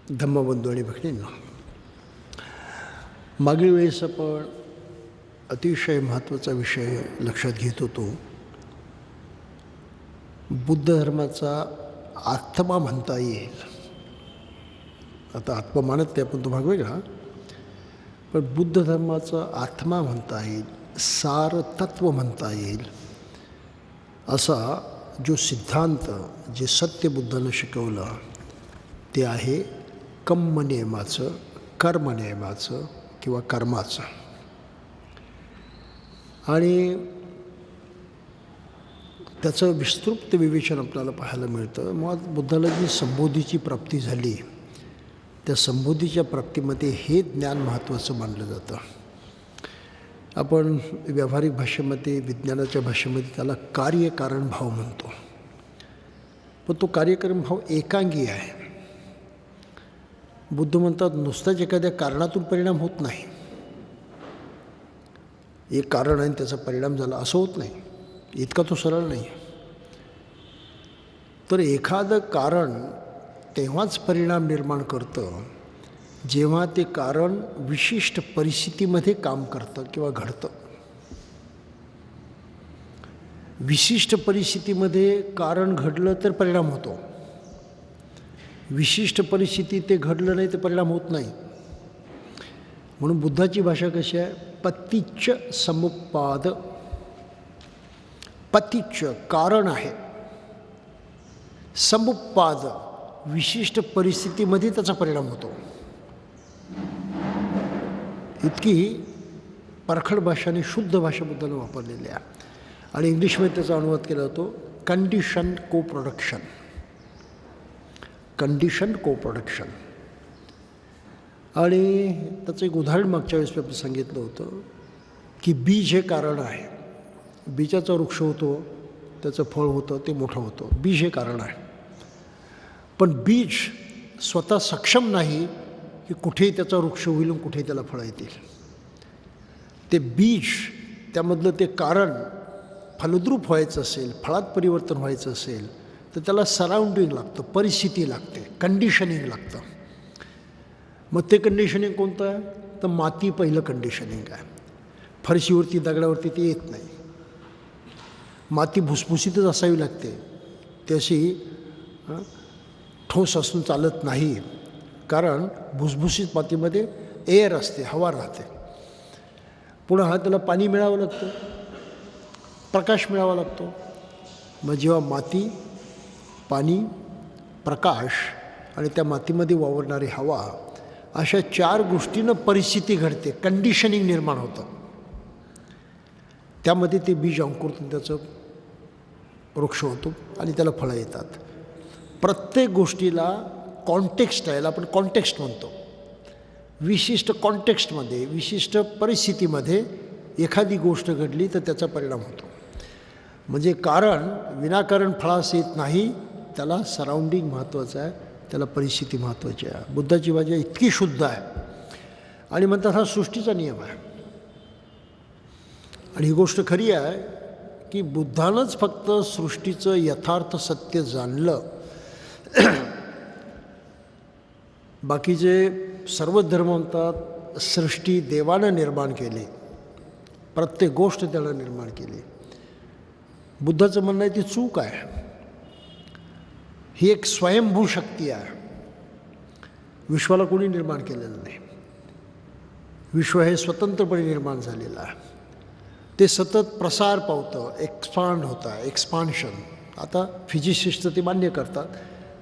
धम्मबंधू आणि भगिनींनो, मागील वेळेस आपण अतिशय महत्त्वाचा विषय लक्षात घेत होतो. बुद्ध धर्माचा आत्मा म्हणता येईल. आता आत्मा मानत नाही आपण, तो भाग वेगळा. पण बुद्ध धर्माचा आत्मा म्हणता येईल, सार तत्व म्हणता येईल, असा जो सिद्धांत, जे सत्य बुद्धानं शिकवलं ते आहे कर्मनियमाचं, कर्मनियमाचं किंवा कर्माचं. आणि त्याचं विस्तृत विवेचन आपल्याला पाहायला मिळतं. मुळात बुद्धाला जी संबोधीची प्राप्ती झाली, त्या संबोधीच्या प्राप्तीमध्ये हे ज्ञान महत्त्वाचं मानलं जातं. आपण व्यावहारिक भाषेमध्ये, विज्ञानाच्या भाषेमध्ये त्याला कार्यकारण भाव म्हणतो. पण तो कार्यकारण भाव एकांगी आहे. बुद्ध म्हणतात नुसताच एखाद्या कारणातून परिणाम होत नाही. एक कारण आहे त्याचा परिणाम झाला असं होत नाही, इतका तो सरळ नाही. तर एखादं कारण तेव्हाच परिणाम निर्माण करतं जेव्हा ते कारण विशिष्ट परिस्थितीमध्ये काम करतं किंवा घडतं. विशिष्ट परिस्थितीमध्ये कारण घडलं तर परिणाम होतो. विशिष्ट परिस्थिती ते घडलं नाही तर परिणाम होत नाही. म्हणून बुद्धाची भाषा कशी आहे? पतिच्च समुत्पाद. पतिच्च कारण आहे, समुत्पाद विशिष्ट परिस्थितीमध्ये त्याचा परिणाम होतो. इतकी परखड भाषा आणि शुद्ध भाषा बुद्धाने वापरलेली आहे. आणि इंग्लिशमध्ये त्याचा अनुवाद केला जातो कंडिशन को प्रोडक्शन. कंडिशन को प्रोडक्शन. आणि त्याचं एक उदाहरण मागच्या वेळेस मी सांगितलं होतं की बीज हे कारण आहे. बीजाचा वृक्ष होतो, त्याचं फळ होतं, ते मोठं होतं. बीज हे कारण आहे. पण बीज स्वतः सक्षम नाही की कुठेही त्याचा वृक्ष होईल आणि कुठेही त्याला फळं येतील. ते बीज, त्यामधलं ते कारण फलद्रूप व्हायचं असेल, फळात परिवर्तन व्हायचं असेल तर त्याला सराउंडिंग लागतं, परिस्थिती लागते, कंडिशनिंग लागतं. मग ते कंडिशनिंग कोणतं आहे? तर माती पहिलं कंडिशनिंग आहे. फरशीवरती, दगडावरती ते येत नाही. माती भुसभुशीतच असावी लागते, ती अशी ठोस असून चालत नाही. कारण भुसभुशीत मातीमध्ये एअर असते, हवा राहते. पुन्हा त्याला पाणी मिळावं लागतं, प्रकाश मिळावा लागतो. मग जेव्हा माती, पाणी, प्रकाश आणि त्या मातीमध्ये वावरणारी हवा, अशा 4 गोष्टींना परिस्थिती घडते, कंडिशनिंग निर्माण होतं. त्यामध्ये ते बीज अंकुरतून त्याचं वृक्ष होतो आणि त्याला फळं येतात. प्रत्येक गोष्टीला कॉन्टेक्स्ट आहे, आपण कॉन्टेक्स्ट म्हणतो. विशिष्ट कॉन्टेक्स्टमध्ये, विशिष्ट परिस्थितीमध्ये एखादी गोष्ट घडली तर त्याचा परिणाम होतो. म्हणजे कारण विनाकारण फळास येत नाही, त्याला सराउंडिंग महत्त्वाचं आहे, त्याला परिस्थिती महत्त्वाची आहे. बुद्धाची भाषा इतकी शुद्ध आहे. आणि म्हणतात हा सृष्टीचा नियम आहे. आणि ही गोष्ट खरी आहे की बुद्धानंच फक्त सृष्टीचं यथार्थ सत्य जाणलं. बाकीचे सर्व धर्म म्हणतात सृष्टी देवानं निर्माण केली, प्रत्येक गोष्ट त्यानं निर्माण केली. बुद्धाचं म्हणणं आहे ती चूक आहे. ही एक स्वयंभू शक्ती आहे. विश्वाला कोणी निर्माण केलेलं नाही. विश्व हे स्वतंत्रपणे निर्माण झालेलं आहे. ते सतत प्रसार पावतं, एक्सपांड होतं आहे, एक्सपान्शन. आता फिजिसिस्ट ते मान्य करतात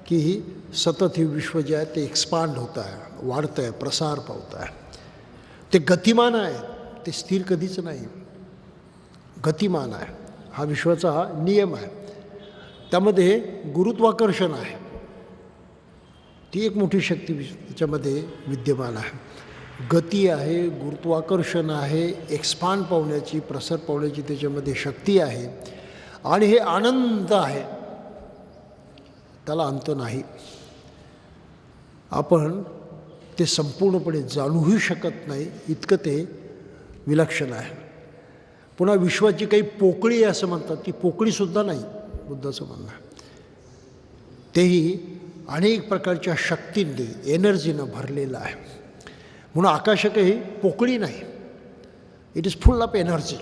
की ही सतत हे विश्व जे आहे ते एक्सपांड होतं आहे, वाढतं आहे, प्रसार पावतं आहे. ते गतिमान आहे, ते स्थिर कधीच नाही, गतिमान आहे. हा विश्वाचा नियम आहे. त्यामध्ये गुरुत्वाकर्षण आहे, ती एक मोठी शक्ती त्याच्यामध्ये विद्यमान आहे. गती आहे, गुरुत्वाकर्षण आहे, एक्सपांड पावण्याची, प्रसार पावण्याची त्याच्यामध्ये शक्ती आहे. आणि हे आनंद आहे, त्याला अंत नाही. आपण ते संपूर्णपणे जाणूही शकत नाही, इतकं ते विलक्षण आहे. पुन्हा विश्वाची काही पोकळी आहे असं म्हणतात, ती पोकळीसुद्धा नाही बुद्धाचं म्हणणं आहे. तेही अनेक प्रकारच्या शक्तींनी एनर्जीनं भरलेलं आहे. म्हणून आकाश काही पोकळी नाही, it is full of energy.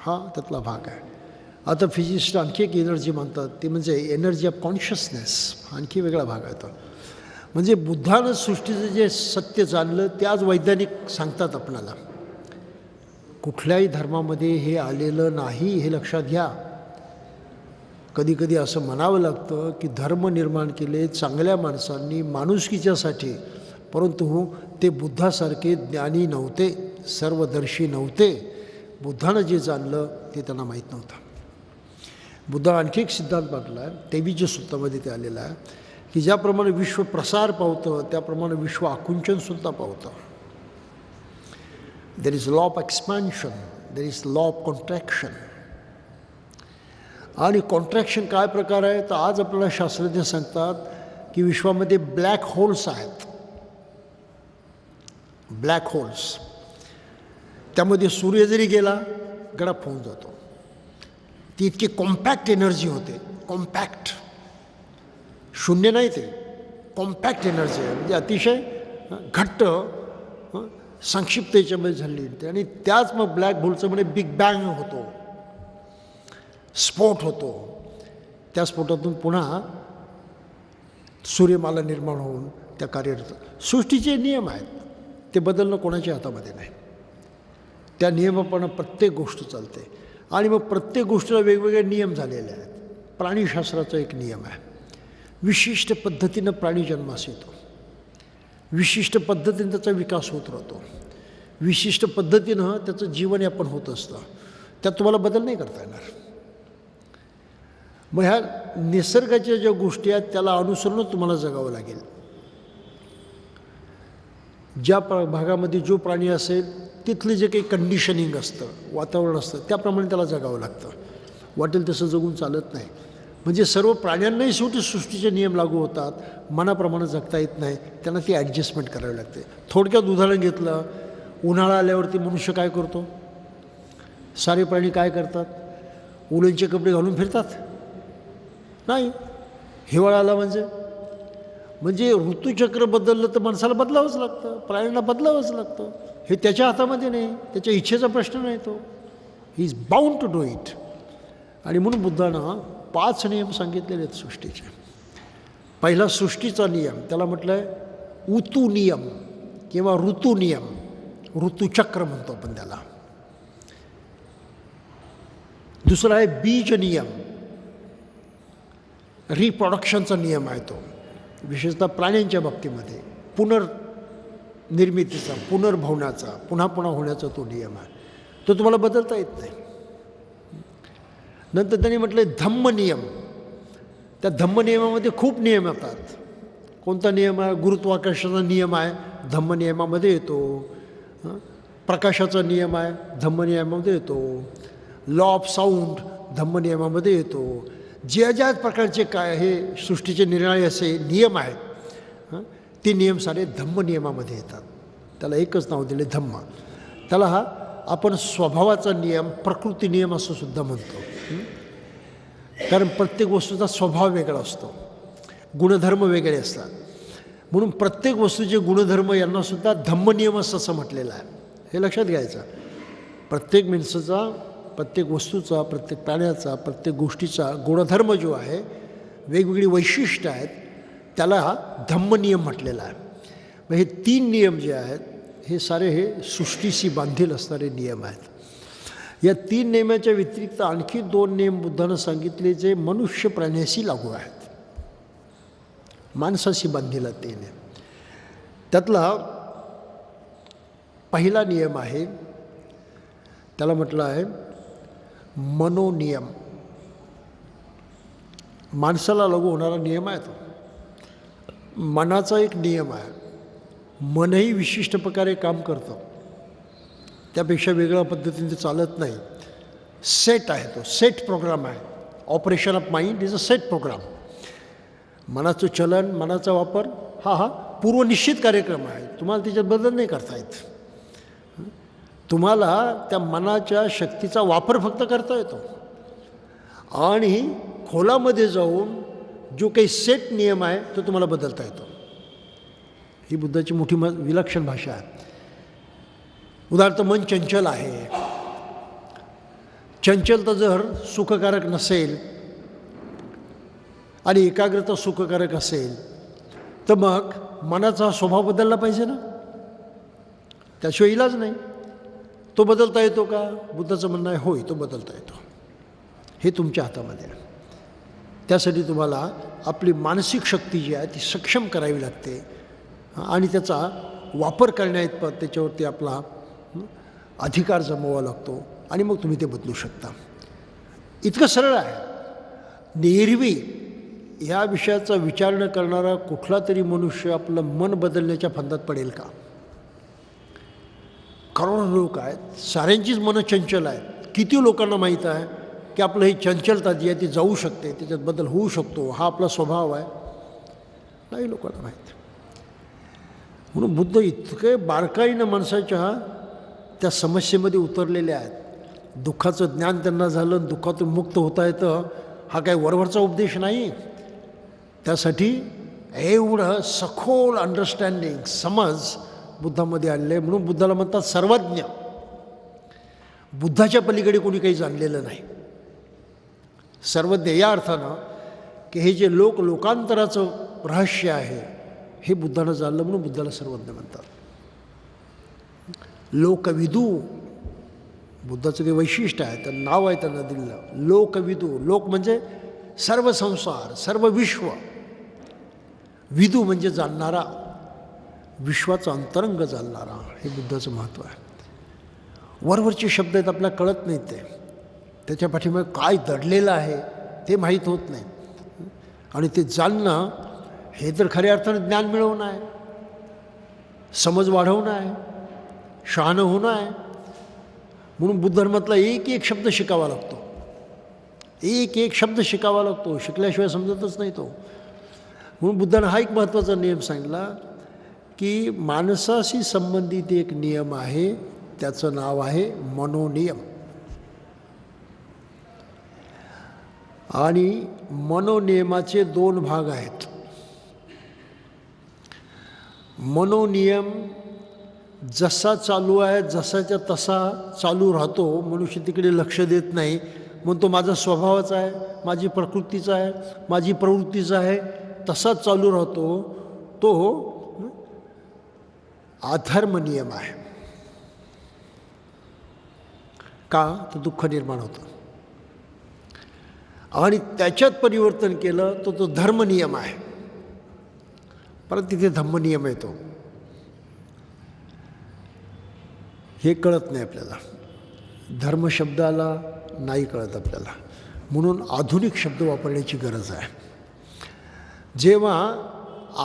हा त्यातला भाग आहे. आता फिजिक्स्ट आणखी एक एनर्जी म्हणतात, ती म्हणजे एनर्जी ऑफ कॉन्शियसनेस. आणखी वेगळा भाग आहे तो. म्हणजे बुद्धानं सृष्टीचं जे सत्य जाणलं ते आज वैज्ञानिक सांगतात आपल्याला. कुठल्याही धर्मामध्ये हे आलेलं नाही, हे लक्षात घ्या. कधी कधी असं म्हणावं लागतं की धर्म निर्माण केले चांगल्या माणसांनी माणुसकीच्यासाठी, परंतु ते बुद्धासारखे ज्ञानी नव्हते, सर्वदर्शी नव्हते. बुद्धानं जे जाणलं ते त्यांना माहीत नव्हतं. बुद्धा आणखी एक सिद्धांत मांडला आहे, 23 सूत्रामध्ये ते आलेलं आहे, की ज्याप्रमाणे विश्व प्रसार पावतं त्याप्रमाणे विश्व आकुंचनसुद्धा पावतं. There is law of expansion, there is law of contraction. आणि कॉन्ट्रॅक्शन काय प्रकार आहे, तर आज आपल्याला शास्त्रज्ञ सांगतात की विश्वामध्ये ब्लॅक होल्स आहेत. ब्लॅक होल्स, त्यामध्ये सूर्य जरी गेला गडप होऊन जातो. ती इतकी कॉम्पॅक्ट एनर्जी होते, कॉम्पॅक्ट, शून्य नाही, ते कॉम्पॅक्ट एनर्जी आहे. म्हणजे अतिशय घट्ट संक्षिप्त याच्यामध्ये झाली. आणि त्याच मग ब्लॅक होलचं म्हणजे बिग बँग होतो, स्फोट होतो. त्या स्फोटातून पुन्हा सूर्यमाला निर्माण होऊन त्या कार्यरत. सृष्टीचे नियम आहेत, ते बदलणं कोणाच्या हातामध्ये नाही. त्या नियमाप्रमाणे प्रत्येक गोष्ट चालते. आणि मग प्रत्येक गोष्टीला वेगवेगळे नियम झालेले आहेत. प्राणीशास्त्राचा एक नियम आहे, विशिष्ट पद्धतीनं प्राणी जन्मास येतो, विशिष्ट पद्धतीनं त्याचा विकास होत राहतो, विशिष्ट पद्धतीनं त्याचं जीवनयापन होत असतं. त्यात तुम्हाला बदल नाही करता येणार. मग ह्या निसर्गाच्या ज्या गोष्टी आहेत त्याला अनुसरूनच तुम्हाला जगावं लागेल. ज्या भागामध्ये जो प्राणी असेल तिथले जे काही कंडिशनिंग असतं, वातावरण असतं, त्याप्रमाणे त्याला जगावं लागतं. वाटेल तसं जगून चालत नाही. म्हणजे सर्व प्राण्यांनाही शेवटी सृष्टीचे नियम लागू होतात, मनाप्रमाणे जगता येत नाही, त्यांना ती ॲडजस्टमेंट करावी लागते. थोडक्यात उदाहरण घेतलं, उन्हाळा आल्यावरती मनुष्य काय करतो, सारे प्राणी काय करतात, उलनचे कपडे घालून फिरतात नाही. हिवाळा आला म्हणजे ऋतुचक्र बदललं तर माणसाला बदलावंच लागतं, प्राण्यांना बदलावंच लागतं. हे त्याच्या हातामध्ये नाही, त्याच्या इच्छेचा प्रश्न नाही तो. He is bound to do it. आणि म्हणून बुद्धानं 5 नियम सांगितलेले आहेत सृष्टीचे. पहिला सृष्टीचा नियम, त्याला म्हटलं आहे ऋतू नियम किंवा ऋतू नियम, ऋतुचक्र म्हणतो आपण त्याला. दुसरा आहे बीज नियम, रिप्रोडक्शनचा नियम आहे तो, विशेषतः प्राण्यांच्या बाबतीमध्ये पुनर्निर्मितीचा, पुनर्भवनाचा, पुन्हा पुन्हा होण्याचा तो नियम आहे. तो तुम्हाला बदलता येत नाही. नंतर त्यांनी म्हटलं धम्म नियम. त्या धम्म नियमामध्ये खूप नियम येतात. कोणता नियम आहे, गुरुत्वाकर्षणाचा नियम आहे, धम्म नियमामध्ये येतो. प्रकाशाचा नियम आहे, धम्म नियमामध्ये येतो. लॉ ऑफ साऊंड धम्म नियमामध्ये येतो. ज्या प्रकारचे काय हे सृष्टीचे निराळे असे नियम आहेत, ते नियम सारे धम्म नियमामध्ये येतात. त्याला एकच नाव दिले धम्म. त्याला हा आपण स्वभावाचा नियम, प्रकृती नियम असं सुद्धा म्हणतो. कारण प्रत्येक वस्तूचा स्वभाव वेगळा असतो, गुणधर्म वेगळे असतात. म्हणून प्रत्येक वस्तूचे गुणधर्म यांनासुद्धा धम्मनियम असं म्हटलेलं आहे. हे लक्षात घ्यायचं. प्रत्येक माणसाचा, प्रत्येक वस्तूचा, प्रत्येक प्राण्याचा, प्रत्येक गोष्टीचा गुणधर्म जो आहे, वेगवेगळी वैशिष्ट्य आहेत, त्याला हा धम्मनियम म्हटलेला आहे. मग हे 3 नियम जे आहेत हे सारे हे सृष्टीशी बांधील असणारे नियम आहेत. या 3 नियमाच्या व्यतिरिक्त आणखी 2 नियम बुद्धानं सांगितले जे मनुष्य प्राण्याशी लागू आहेत, माणसाशी बांधलेला 3 नियम. त्यातला पहिला नियम आहे, त्याला म्हटलं आहे मनोनियम. माणसाला लागू होणारा नियम आहे तो. मनाचा एक नियम आहे. मनही विशिष्ट प्रकारे काम करतं, त्यापेक्षा वेगळ्या पद्धतीने ते चालत नाही. सेट आहे तो, सेट प्रोग्राम आहे. Operation of mind is a set program. मनाचं चलन, मनाचा वापर हा पूर्वनिश्चित कार्यक्रम आहे. तुम्हाला त्याच्यात बदल नाही करता येत. तुम्हाला त्या मनाच्या शक्तीचा वापर फक्त करता येतो. आणि खोलामध्ये जाऊन जो काही सेट नियम आहे तो तुम्हाला बदलता येतो. ही बुद्धाची मोठी विलक्षण भाषा आहे. उदाहरणार्थ मन चंचल आहे. चंचलता जर सुखकारक नसेल आणि एकाग्रता सुखकारक असेल तर मग मनाचा स्वभाव बदलला पाहिजे ना, त्याशिवाय इलाज नाही. तो बदलता येतो का? बुद्धाचं म्हणणं आहे होय, तो बदलता येतो. हे तुमच्या हातामध्ये आहे. त्यासाठी तुम्हाला आपली मानसिक शक्ती जी आहे ती सक्षम करावी लागते आणि त्याचा वापर करण्याइतपत त्याच्यावरती आपला अधिकार जमवावा लागतो आणि मग तुम्ही ते बदलू शकता. इतकं सरळ आहे. एरवी ह्या विषयाचा विचार न करणारा कुठला तरी मनुष्य आपलं मन बदलण्याच्या फंदात पडेल का? करोडो लोक आहेत, साऱ्यांचीच मनं चंचल आहेत. किती लोकांना माहीत आहे की आपलं ही चंचलता जी आहे ती जाऊ शकते, त्याच्यात बदल होऊ शकतो, हा आपला स्वभाव आहे? नाही लोकांना माहीत. म्हणून बुद्ध इतके बारकाईनं माणसाच्या त्या समस्येमध्ये उतरलेले आहेत. दुःखाचं ज्ञान त्यांना झालं, दुःखातून मुक्त होता येतं, हा काय वरवरचा उपदेश नाही. त्यासाठी एवढं सखोल अंडरस्टँडिंग, समज बुद्धामध्ये आणले. म्हणून बुद्धाला म्हणतात सर्वज्ञ. बुद्धाच्या पलीकडे कोणी काही जाणलेलं नाही. सर्वज्ञ या अर्थानं की हे जे लोकांतराचं रहस्य आहे हे बुद्धानं जाणलं, म्हणून बुद्धाला सर्वज्ञ म्हणतात. लोकविदू बुद्धाचं काही वैशिष्ट्य आहे, तर नाव आहे त्यांना दिलेलं, लोकविदू. लोक म्हणजे सर्व संसार, सर्व विश्व. विदू म्हणजे जाणणारा, विश्वाचं अंतरंग जाणणारा. हे बुद्धाचं महत्त्व आहे. वरवरचे शब्द आहेत, आपल्याला कळत नाहीत ते. त्याच्या पाठीमागे काय दडलेलं आहे ते माहीत होत नाही. आणि ते जाणणं हे तर खऱ्या अर्थानं ज्ञान मिळवणं आहे, समज वाढवणं आहे, शहाणं होणं आहे. म्हणून बुद्ध धर्मातला एक एक शब्द शिकावा लागतो. एक एक शब्द शिकावा लागतो, शिकल्याशिवाय समजतच नाही तो. म्हणून बुद्धानं हा एक महत्त्वाचा नियम सांगितला की माणसाशी संबंधित एक नियम आहे, त्याचं नाव आहे मनोनियम. आणि मनोनियमाचे दोन भाग आहेत. मनोनियम जसा चालू आहे जसाच्या तसा चालू राहतो. मनुष्य तिकडे लक्ष देत नाही, म्हणून तो माझा स्वभावाचा आहे, माझी प्रकृतीचा आहे, माझी प्रवृत्तीचा आहे, तसाच चालू राहतो. तो अधर्म नियम आहे. का? तर दुःख निर्माण होतं. आणि त्याच्यात परिवर्तन केलं तर तो धर्म नियम आहे. परत तिथे धम्म नियम येतो. हे कळत नाही आपल्याला. धर्म शब्दाला नाही कळत आपल्याला. म्हणून आधुनिक शब्द वापरण्याची गरज आहे. जेव्हा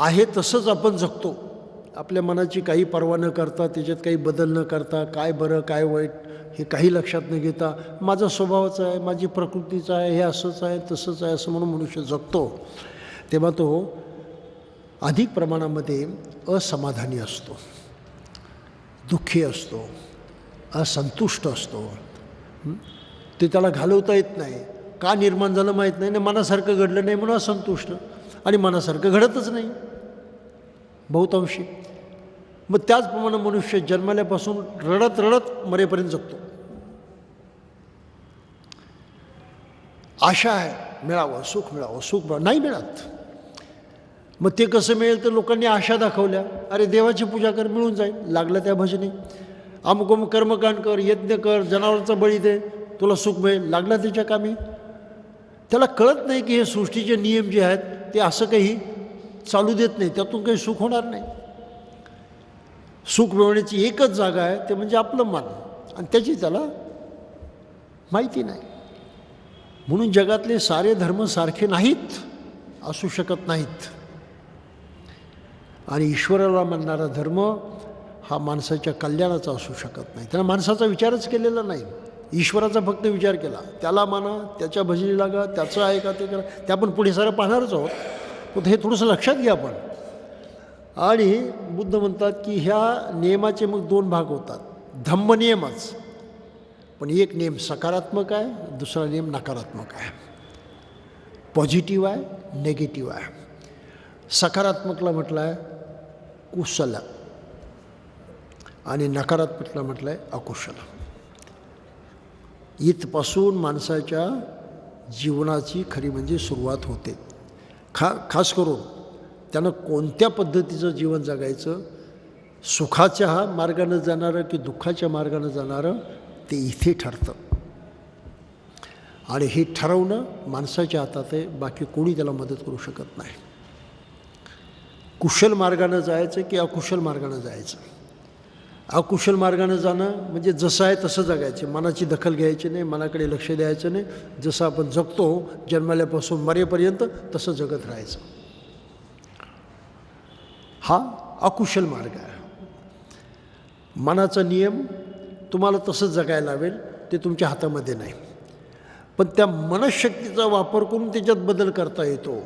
आहे तसंच आपण जगतो, आपल्या मनाची काही पर्वा न करता, त्याच्यात काही बदल न करता, काय बरं काय वाईट हे काही लक्षात न घेता, माझा स्वभावाचा आहे, माझी प्रकृतीचा आहे, हे असंच आहे तसंच आहे असं म्हणून मनुष्य जगतो, तेव्हा तो अधिक प्रमाणामध्ये असमाधानी असतो, दुःखी असतो, असंतुष्ट असतो. ते त्याला घालवता येत नाही. का निर्माण झालं माहीत नाही, मनासारखं घडलं नाही म्हणून असंतुष्ट, आणि मनासारखं घडतच नाही बहुतांशी. मग त्याचप्रमाणे मनुष्य जन्मल्यापासून रडत रडत मरेपर्यंत जगतो. आशा आहे मिळावं, सुख मिळावं, सुख मिळावं, नाही मिळत. मग ते कसं मिळेल? तर लोकांनी आशा दाखवल्या, अरे देवाची पूजा कर मिळून जाईल, लागलं त्या भजनी, अमुक अमुक कर्मकांड कर, यज्ञ कर, जनावरांचा बळी दे, तुला सुख मिळेल, लागला त्याच्या कामी. त्याला कळत नाही की हे सृष्टीचे नियम जे आहेत ते असं काही चालू देत नाही, त्यातून काही सुख होणार नाही. सुख मिळवण्याची एकच जागा आहे, ते म्हणजे आपलं मन, आणि त्याची त्याला माहिती नाही. म्हणून जगातले सारे धर्म सारखे नाहीत, असू शकत नाहीत. आणि ईश्वराला मानणारा धर्म हा माणसाच्या कल्याणाचा असू शकत नाही. त्यानं माणसाचा विचारच केलेला नाही, ईश्वराचा फक्त विचार केला. त्याला माना, त्याच्या भजनी लागा, त्याचं ऐका, ते करा. ते आपण पुढे सारं पाहणारच आहोत, पण हे थोडंसं लक्षात घ्या आपण. आणि बुद्ध म्हणतात की ह्या नियमाचे मग दोन भाग होतात. धम्म नियमच, पण एक नियम सकारात्मक आहे, दुसरा नियम नकारात्मक आहे. पॉझिटिव्ह आहे, नेगेटिव्ह आहे. सकारात्मकला म्हटलं आहे कुशल आणि नकारात्मकला म्हटलं आहे अकुशल. इथपासून माणसाच्या जीवनाची खरी म्हणजे सुरुवात होते. खास करून त्यानं कोणत्या पद्धतीचं जीवन जगायचं, सुखाच्या मार्गानं जाणारं की दुःखाच्या मार्गानं जाणारं, ते इथे ठरतं. आणि हे ठरवणं माणसाच्या हातात आहे, बाकी कोणी त्याला मदत करू शकत नाही. कुशल मार्गानं जायचं की अकुशल मार्गानं जायचं. अकुशल मार्गानं जाणं म्हणजे जसं आहे तसं जगायचं, मनाची दखल घ्यायची नाही, मनाकडे लक्ष द्यायचं नाही. जसं आपण जगतो जन्मल्यापासून मरेपर्यंत तसं जगत राहायचं. हा अकुशल मार्ग आहे. मनाचा नियम तुम्हाला तसंच जगायला लावेल, ते तुमच्या हातामध्ये नाही. पण त्या मनशक्तीचा वापर करून त्याच्यात बदल करता येतो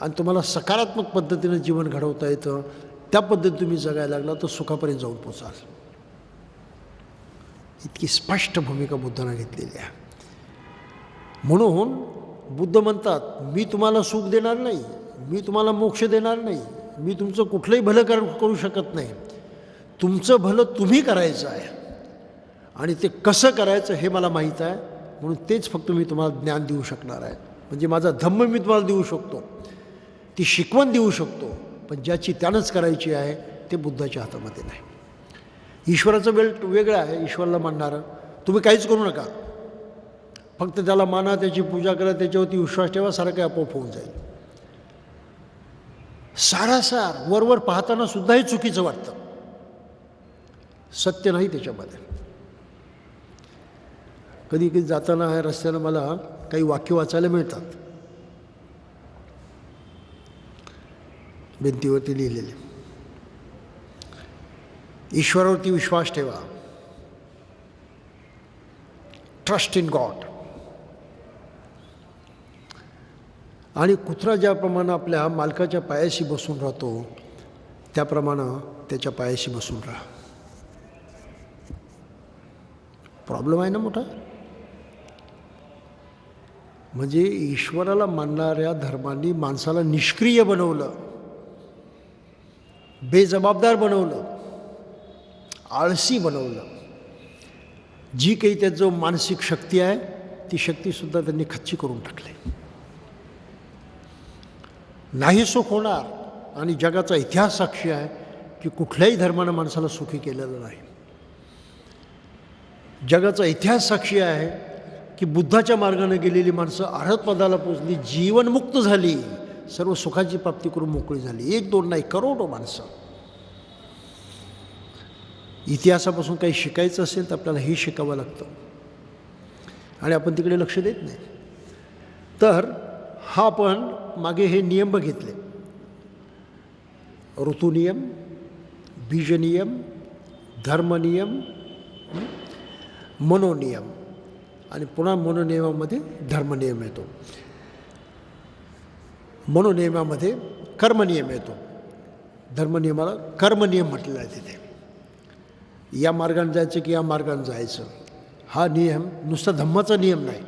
आणि तुम्हाला सकारात्मक पद्धतीनं जीवन घडवता येतं. त्या पद्धतीने तुम्ही जगायला लागला तर सुखापर्यंत जाऊन पोचाल. इतकी स्पष्ट भूमिका बुद्धानं घेतलेली आहे. म्हणून बुद्ध म्हणतात, मी तुम्हाला सुख देणार नाही, मी तुम्हाला मोक्ष देणार नाही, मी तुमचं कुठलंही भलं करू शकत नाही. तुमचं भलं तुम्ही करायचं आहे आणि ते कसं करायचं हे मला माहीत आहे. म्हणून तेच फक्त मी तुम्हाला ज्ञान देऊ शकणार आहे. म्हणजे माझा धम्म मी तुम्हाला देऊ शकतो, ती शिकवण देऊ शकतो, पण ज्याची त्यानंच करायची आहे ते बुद्धाच्या हातामध्ये नाही. ईश्वराचं वेगळं आहे. ईश्वराला मानणारं तुम्ही काहीच करू नका, फक्त त्याला माना, त्याची पूजा करा, त्याच्यावरती विश्वास ठेवा, सारं काही आपोआप होऊन जाईल. सारासार वरवर पाहताना सुद्धा हे चुकीचं वाटतं, सत्य नाही त्याच्यामध्ये. कधी कधी जाताना ह्या रस्त्यानं मला काही वाक्य वाचायला मिळतात, भिंतीवरती लिहिलेले. ईश्वरावरती विश्वास ठेवा, ट्रस्ट इन गॉड. आणि कुत्रा ज्याप्रमाणे आपल्या मालकाच्या पायाशी बसून राहतो त्याप्रमाणे त्याच्या पायाशी बसून राहा. प्रॉब्लेम आहे ना मोठा. म्हणजे ईश्वराला मानणाऱ्या धर्मांनी माणसाला निष्क्रिय बनवलं, बेजबाबदार बनवलं, आळसी बनवलं. जी काही त्याचं मानसिक शक्ती आहे ती शक्तीसुद्धा त्यांनी खच्ची करून टाकली. नाही सुख होणार. आणि जगाचा इतिहास साक्षी आहे की कुठल्याही धर्मानं माणसाला सुखी केलेलं नाही. जगाचा इतिहास साक्षी आहे की बुद्धाच्या मार्गाने गेलेली माणसं अरहतपदाला पोचली, जीवनमुक्त झाली, सर्व सुखाची प्राप्ती करून मोकळी झाली. एक दोन नाही, करोडो माणसं. इतिहासापासून काही शिकायचं असेल तर आपल्याला हे शिकावं लागतं आणि आपण तिकडे लक्ष देत नाही. तर हा आपण मागे हे नियम बघितले, ऋतुनियम, बीजनियम, धर्मनियम, मनोनियम, आणि पुन्हा मनोनियमामध्ये धर्मनियम येतो. मनोनियमामध्ये कर्मनियम येतो. धर्मनियमाला कर्मनियम म्हटलेला आहे. तिथे या मार्गाने जायचं की या मार्गाने जायचं हा नियम नुसता धम्माचा नियम नाही,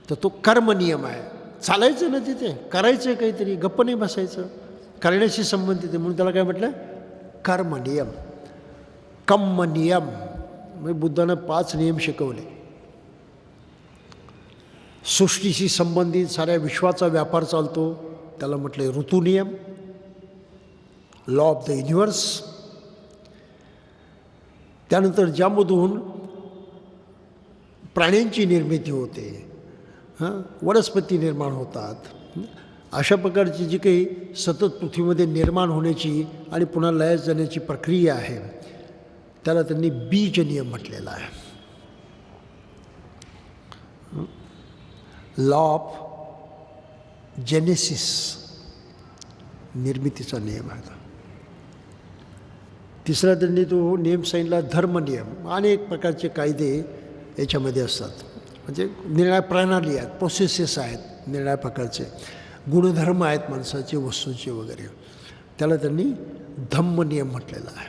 तर तो कर्मनियम आहे. चालायचं ना तिथे, करायचं काहीतरी, गप्प नाही बसायचं, करण्याशी संबंधित आहे. म्हणून त्याला काय म्हटलं, कर्मनियम. कम्मनियम म्हणजे बुद्धानं 5 नियम शिकवले. सृष्टीशी संबंधित साऱ्या विश्वाचा व्यापार चालतो त्याला म्हटले ऋतुनियम, लॉ ऑफ द युनिव्हर्स. त्यानंतर ज्यामधून प्राण्यांची निर्मिती होते, वनस्पती निर्माण होतात, अशा प्रकारची जी काही सतत पृथ्वीमध्ये निर्माण होण्याची आणि पुन्हा लयास जाण्याची प्रक्रिया आहे त्याला त्यांनी बीज नियम म्हटलेला आहे. लॉ ऑफ जेनेसिस, निर्मितीचा नियम आहे. तिसरा त्यांनी तो नियम सांगितला धर्मनियम. अनेक प्रकारचे कायदे याच्यामध्ये असतात, म्हणजे निर्णय प्रणाली आहेत, प्रोसेसेस आहेत, निर्णय प्रकारचे गुणधर्म आहेत माणसाचे, वस्तूंचे वगैरे. त्याला त्यांनी धम्मनियम म्हटलेला आहे.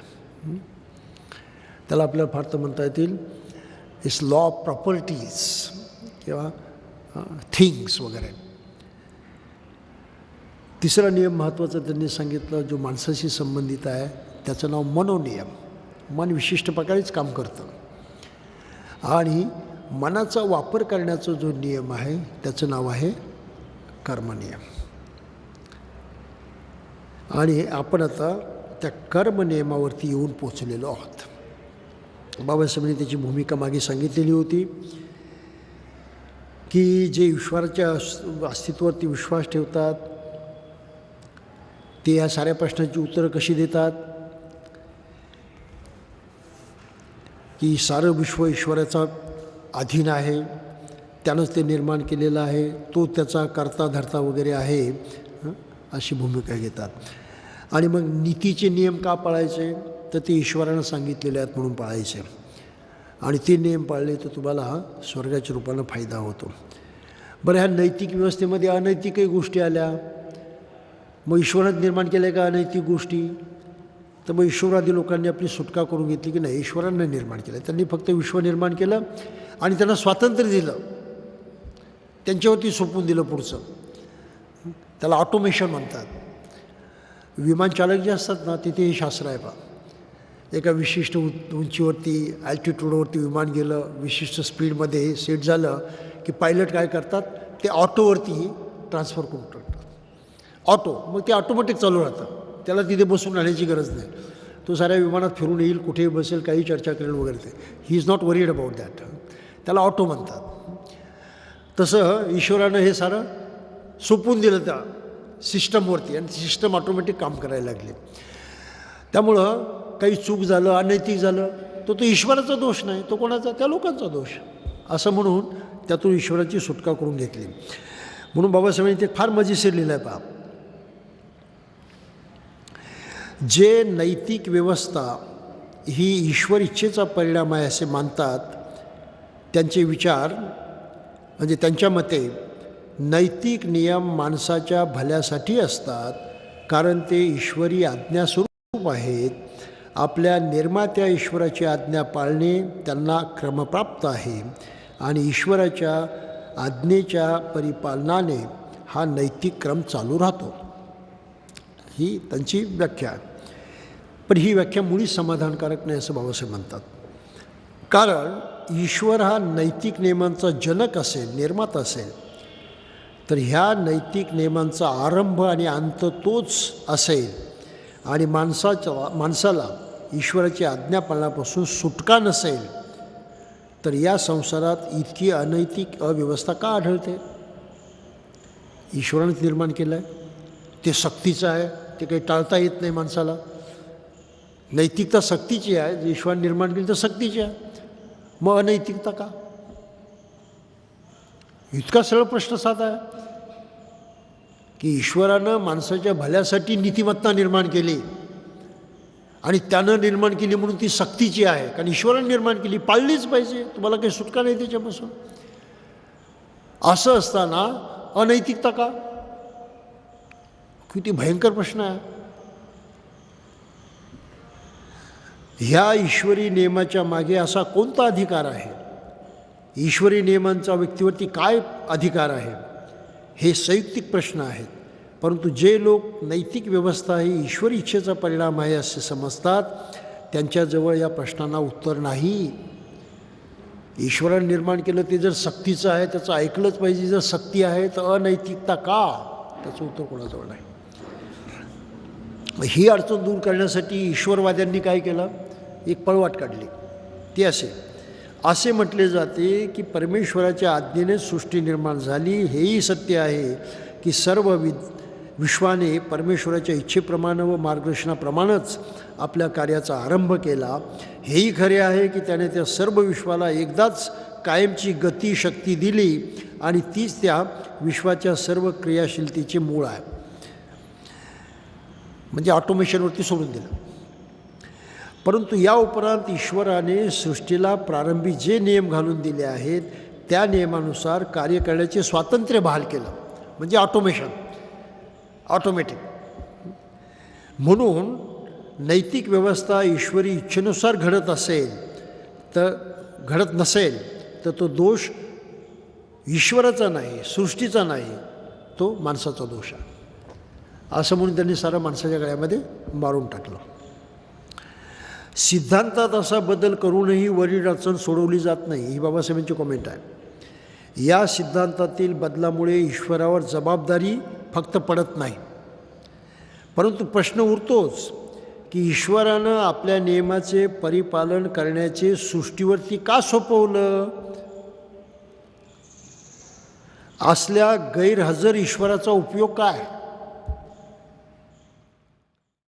त्याला आपल्याला फार तर म्हणता येतील इट्स लॉ ऑफ प्रॉपर्टीज किंवा थिंग्स वगैरे. तिसरा नियम महत्त्वाचा त्यांनी सांगितलं, जो माणसाशी संबंधित आहे, त्याचं नाव मनोनियम. मन विशिष्ट प्रकारेच काम करतं आणि मनाचा वापर करण्याचा जो नियम आहे त्याचं नाव आहे कर्मनियम. आणि आपण आता त्या कर्मनियमावरती येऊन पोचलेलो आहोत. बाबासाहेबांनी त्याची भूमिका मागे सांगितलेली होती की जे ईश्वराच्या अस्तित्वावरती विश्वास ठेवतात ते या साऱ्या प्रश्नांची उत्तरं कशी देतात, की सारं विश्व ईश्वराचा अधीन आहे, त्यानंच ते निर्माण केलेलं आहे, तो त्याचा कर्ता धर्ता वगैरे आहे, अशी भूमिका घेतात. आणि मग नीतीचे नियम का पाळायचे, तर ते ईश्वरानं सांगितलेले आहेत म्हणून पाळायचे. आणि ते नियम पाळले तर तुम्हाला स्वर्गाच्या रूपानं फायदा होतो. बरं, ह्या नैतिक व्यवस्थेमध्ये अनैतिकही गोष्टी आल्या, मग ईश्वरानं निर्माण केल्या का अनैतिक गोष्टी, तर मग ईश्वरादी लोकांनी आपली सुटका करून घेतली की नाही, ईश्वरानं निर्माण केलं, त्यांनी फक्त विश्व निर्माण केलं आणि त्यांना स्वातंत्र्य दिलं, त्यांच्यावरती सोपवून दिलं पुढचं. त्याला ऑटोमेशन म्हणतात. विमान चालक जे असतात ना, तिथे हे शास्त्र आहे पहा. एका विशिष्ट उंचीवरती ॲल्टिट्यूडवरती विमान गेलं, विशिष्ट स्पीडमध्ये सेट झालं की पायलट काय करतात, ते ऑटोवरती ट्रान्सफर करून टाकतात. ऑटो, मग ते ऑटोमॅटिक चालू राहतं, त्याला तिथे बसून राहण्याची गरज नाही. तो साऱ्या विमानात फिरून येईल, कुठेही बसेल, काही चर्चा करेल वगैरे. ते he is not worried about that. त्याला ऑटो म्हणतात. तसं ईश्वरानं हे सारं सोपवून दिलं त्या सिस्टमवरती आणि सिस्टम ऑटोमॅटिक काम करायला लागले. त्यामुळं काही चूक झालं, अनैतिक झालं, तो ईश्वराचा दोष नाही, तो कोणाचा, त्या लोकांचा दोष, असं म्हणून त्यातून ईश्वराची सुटका करून घेतली. म्हणून बाबासाहेबांनी ते फार मजेशीर लिहिलं आहे पहा. जे नैतिक व्यवस्था ही ईश्वर इच्छेचा परिणाम आहे असे मानतात, त्यांचे विचार म्हणजे त्यांच्या मते नैतिक नियम माणसाच्या भल्यासाठी असतात, कारण ते ईश्वरी आज्ञास्वरूप आहेत. आपल्या निर्मात्या ईश्वराची आज्ञा पाळणे त्यांना क्रमप्राप्त आहे आणि ईश्वराच्या आज्ञेच्या परिपालनाने हा नैतिक क्रम चालू राहतो. ही त्यांची व्याख्या आहे. पण ही व्याख्या मुळीच समाधानकारक नाही असं बाबासाहेब म्हणतात. कारण ईश्वर हा नैतिक नियमांचा जनक असेल, निर्माता असेल, तर ह्या नैतिक नियमांचा आरंभ आणि अंत तोच असेल आणि माणसाला ईश्वराची आज्ञापालनापासून सुटका नसेल, तर या संसारात इतकी अनैतिक अव्यवस्था का आढळते? ईश्वरानेच निर्माण केलं आहे, ते सक्तीचं आहे, ते काही टाळता येत नाही माणसाला. नैतिकता सक्तीची आहे, जे ईश्वराने निर्माण केली तर सक्तीची आहे, मग अनैतिकता का? इतका सरळ प्रश्न साधा आहे की ईश्वरानं माणसाच्या भल्यासाठी नीतिमत्ता निर्माण केली आणि त्यानं निर्माण केली म्हणून ती सक्तीची आहे, कारण ईश्वराने निर्माण केली, पाळलीच पाहिजे, तुम्हाला काही सुटका नाही त्याच्यापासून. असं असताना अनैतिकता का? किती भयंकर प्रश्न आहे. ह्या ईश्वरी नियमाच्या मागे असा कोणता अधिकार आहे, ईश्वरी नियमांचा व्यक्तीवरती काय अधिकार आहे, हे संयुक्तिक प्रश्न आहेत. परंतु जे लोक नैतिक व्यवस्था ही ईश्वरी इच्छेचा परिणाम आहे असे समजतात, त्यांच्याजवळ या प्रश्नांना उत्तर नाही. ईश्वराने निर्माण केलं ते जर सक्तीचं आहे, त्याचं ऐकलंच पाहिजे. जर सक्ती आहे तर अनैतिकता का, त्याचं उत्तर कोणाजवळ नाही. ही अडचण दूर करण्यासाठी ईश्वरवाद्यांनी काय केलं, एक पळवाट काढली. ती असे म्हटले जाते की परमेश्वराच्या आज्ञेने सृष्टी निर्माण झाली. हेही सत्य आहे की सर्व विश्वाने परमेश्वराच्या इच्छेप्रमाणे व मार्गदर्शनाप्रमाणेच आपल्या कार्याचा आरंभ केला. हेही खरे आहे की त्याने त्या सर्व विश्वाला एकदाच कायमची गती शक्ती दिली आणि तीच त्या विश्वाच्या सर्व क्रियाशीलतेचे मूळ आहे. म्हणजे ऑटोमेशनवरती सोडून दिलं. परंतु या उपरांत ईश्वराने सृष्टीला प्रारंभी जे नियम घालून दिले आहेत त्या नियमानुसार कार्य करण्याचे स्वातंत्र्य बहाल केलं, म्हणजे ऑटोमॅटिक. म्हणून नैतिक व्यवस्था ईश्वरी इच्छेनुसार घडत नसेल तर तो दोष ईश्वराचा नाही, सृष्टीचा नाही, तो माणसाचा दोष आहे. असं म्हणून त्यांनी सारा माणसाच्या गळ्यामध्ये मारून टाकलं. सिद्धांतात असा बदल करूनही वरील अडचण सोडवली जात नाही, ही बाबासाहेबांची कॉमेंट आहे. या सिद्धांतातील बदलामुळे ईश्वरावर जबाबदारी फक्त पडत नाही, परंतु प्रश्न उरतोच की ईश्वरानं आपल्या नियमाचे परिपालन करण्याचे सृष्टीवरती का सोपवलं. असल्या गैरहजर ईश्वराचा उपयोग काय.